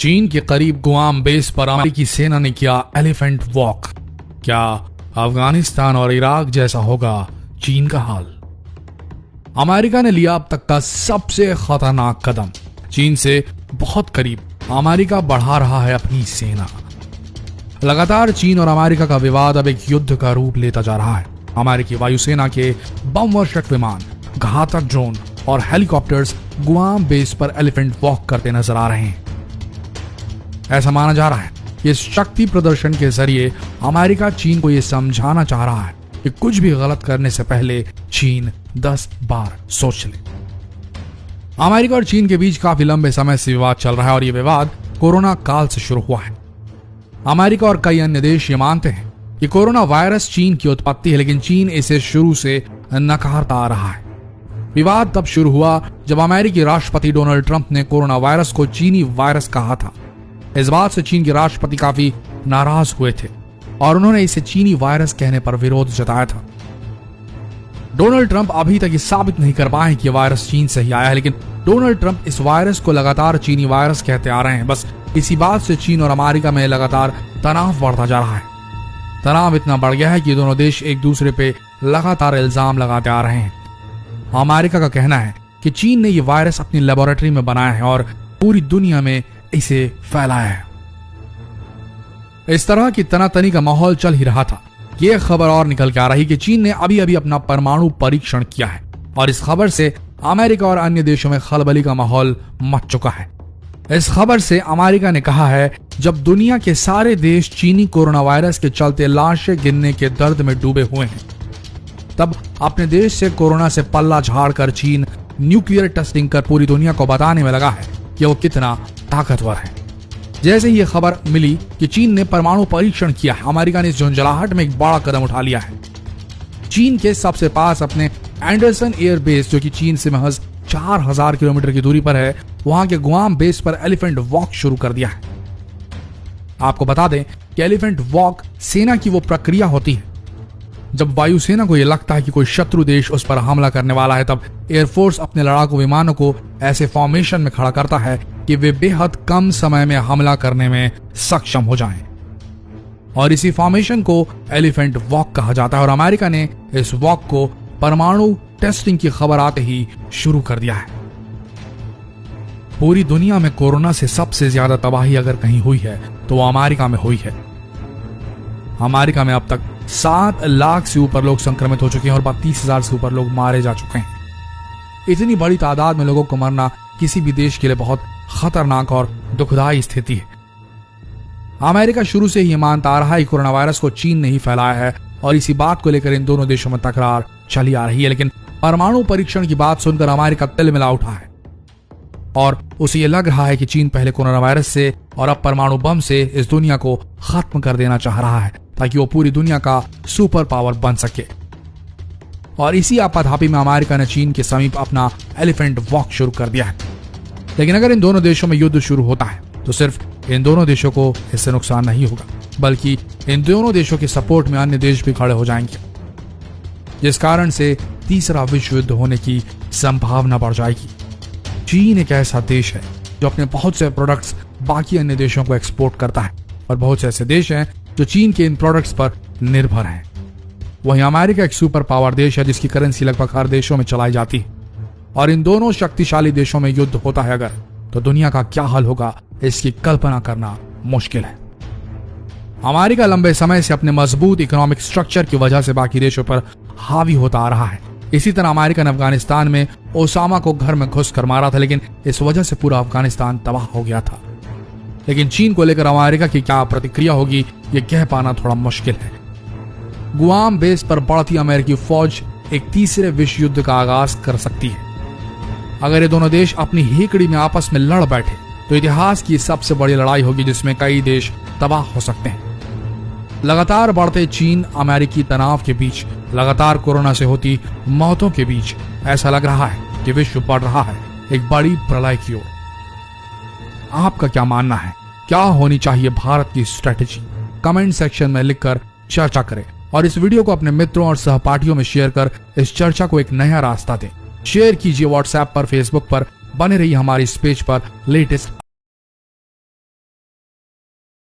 चीन के करीब गुआम बेस पर अमेरिकी सेना ने किया एलिफेंट वॉक। क्या अफगानिस्तान और इराक जैसा होगा चीन का हाल? अमेरिका ने लिया अब तक का सबसे खतरनाक कदम। चीन से बहुत करीब अमेरिका बढ़ा रहा है अपनी सेना। लगातार चीन और अमेरिका का विवाद अब एक युद्ध का रूप लेता जा रहा है। अमेरिकी वायुसेना के बम वर्षक विमान, घातक ड्रोन और हेलीकॉप्टर्स गुआम बेस पर एलिफेंट वॉक करते नजर आ रहे हैं। ऐसा माना जा रहा है कि इस शक्ति प्रदर्शन के जरिए अमेरिका चीन को यह समझाना चाह रहा है कि कुछ भी गलत करने से पहले चीन 10 बार सोच ले। अमेरिका और चीन के बीच काफी लंबे समय से विवाद चल रहा है और यह विवाद कोरोना काल से शुरू हुआ है। अमेरिका और कई अन्य देश ये मानते हैं कि कोरोना वायरस चीन की उत्पत्ति है, लेकिन चीन इसे शुरू से नकारता आ रहा है। विवाद तब शुरू हुआ जब अमेरिकी राष्ट्रपति डोनाल्ड ट्रंप ने कोरोना वायरस को चीनी वायरस कहा था। इस बात से चीन के राष्ट्रपति काफी नाराज हुए थे और उन्होंने इसे चीनी वायरस कहने पर विरोध जताया था। डोनाल्ड ट्रंप अभी तक ये साबित नहीं कर पाए कि वायरस चीन से ही आया है, लेकिन डोनाल्ड ट्रंप इस वायरस को लगातार चीनी वायरस कहते आ रहे हैं। बस इसी बात से चीन और अमेरिका में लगातार तनाव बढ़ता जा रहा है। तनाव इतना बढ़ गया है कि दोनों देश एक दूसरे पे लगातार इल्जाम लगाते आ रहे हैं। अमेरिका का कहना है कि चीन ने यह वायरस अपनी लेबोरेटरी में बनाया है और पूरी दुनिया में इसे फैलाया है। इस तरह की तनातनी का माहौल चल ही रहा था कि यह खबर और निकल के आ रही कि चीन ने अभी अभी अपना परमाणु परीक्षण किया है और इस खबर से अमेरिका और अन्य देशों में खलबली का माहौल मच चुका है। इस खबर से अमेरिका ने कहा है, जब दुनिया के सारे देश चीनी कोरोना वायरस के चलते लाशें गिनने के दर्द में डूबे हुए हैं, तब अपने देश से कोरोना से पल्ला झाड़कर चीन न्यूक्लियर टेस्टिंग कर पूरी दुनिया को बताने में लगा है कि वो कितना ताकतवर है। जैसे ही यह खबर मिली कि चीन ने परमाणु परीक्षण किया है, अमेरिका ने इस झुंझलाहट में एक बड़ा कदम उठा लिया है। चीन के सबसे पास अपने एंडरसन एयर बेस, जो कि चीन से महज 4000 किलोमीटर की दूरी पर है, वहां के गुआम बेस पर एलिफेंट वॉक शुरू कर दिया है। आपको बता दें कि एलिफेंट वॉक सेना की वो प्रक्रिया होती है जब वायुसेना को यह लगता है कि कोई शत्रु देश उस पर हमला करने वाला है, तब एयरफोर्स अपने लड़ाकू विमानों को ऐसे फॉर्मेशन में खड़ा करता है कि वे बेहद कम समय में हमला करने में सक्षम हो जाएं। और इसी फॉर्मेशन को एलिफेंट वॉक कहा जाता है और अमेरिका ने इस वॉक को परमाणु टेस्टिंग की खबर आते ही शुरू कर दिया है। पूरी दुनिया में कोरोना से सबसे ज्यादा तबाही अगर कहीं हुई है तो वो अमेरिका में हुई है। अमेरिका में अब तक 7 लाख से ऊपर लोग संक्रमित हो चुके हैं और 32,000 से ऊपर लोग मारे जा चुके हैं। इतनी बड़ी तादाद में लोगों को मरना किसी भी देश के लिए बहुत खतरनाक और दुखदायी स्थिति है। अमेरिका शुरू से ही मानता आ रहा है कि कोरोना वायरस को चीन ने ही फैलाया है और इसी बात को लेकर इन दोनों देशों में तकरार चली आ रही है। लेकिन परमाणु परीक्षण की बात सुनकर अमेरिका तिलमिला उठा है और उसे यह लग रहा है कि चीन पहले कोरोना वायरस से और अब परमाणु बम से इस दुनिया को खत्म कर देना चाह रहा है ताकि वो पूरी दुनिया का सुपर पावर बन सके। और इसी आपाधापी में अमेरिका ने चीन के समीप अपना एलिफेंट वॉक शुरू कर दिया है। लेकिन अगर इन दोनों देशों में युद्ध शुरू होता है तो सिर्फ इन दोनों देशों को इससे नुकसान नहीं होगा, बल्कि इन दोनों देशों के सपोर्ट में अन्य देश भी खड़े हो जाएंगे, जिस कारण से तीसरा विश्व युद्ध होने की संभावना बढ़ जाएगी। चीन एक ऐसा देश है जो अपने बहुत से प्रोडक्ट्स बाकी अन्य देशों को एक्सपोर्ट करता है और बहुत से ऐसे देश हैं जो चीन के इन प्रोडक्ट्स पर निर्भर हैं। वहीं अमेरिका एक सुपर पावर देश है जिसकी करेंसी लगभग हर देशों में चलाई जाती है और इन दोनों शक्तिशाली देशों में युद्ध होता है अगर, तो दुनिया का क्या हाल होगा इसकी कल्पना करना मुश्किल है। अमेरिका लंबे समय से अपने मजबूत इकोनॉमिक स्ट्रक्चर की वजह से बाकी देशों पर हावी होता आ रहा है। इसी तरह अमेरिका ने अफगानिस्तान में ओसामा को घर में घुस कर मारा था, लेकिन इस वजह से पूरा अफगानिस्तान तबाह हो गया था। लेकिन चीन को लेकर अमेरिका की क्या प्रतिक्रिया होगी ये कह पाना थोड़ा मुश्किल है। गुआम बेस पर बढ़ती अमेरिकी फौज एक तीसरे विश्व युद्ध का आगाज कर सकती है। अगर ये दोनों देश अपनी हेकड़ी में आपस में लड़ बैठे तो इतिहास की सबसे बड़ी लड़ाई होगी जिसमें कई देश तबाह हो सकते हैं। लगातार बढ़ते चीन अमेरिकी तनाव के बीच, लगातार कोरोना से होती मौतों के बीच ऐसा लग रहा है कि विश्व बढ़ रहा है एक बड़ी प्रलय की ओर। आपका क्या मानना है? क्या होनी चाहिए भारत की स्ट्रेटेजी? कमेंट सेक्शन में लिखकर चर्चा करें और इस वीडियो को अपने मित्रों और सहपाठियों में शेयर कर इस चर्चा को एक नया रास्ता दें। शेयर कीजिए व्हाट्सएप पर, फेसबुक पर, बने रहिए हमारी इस पेज पर लेटेस्ट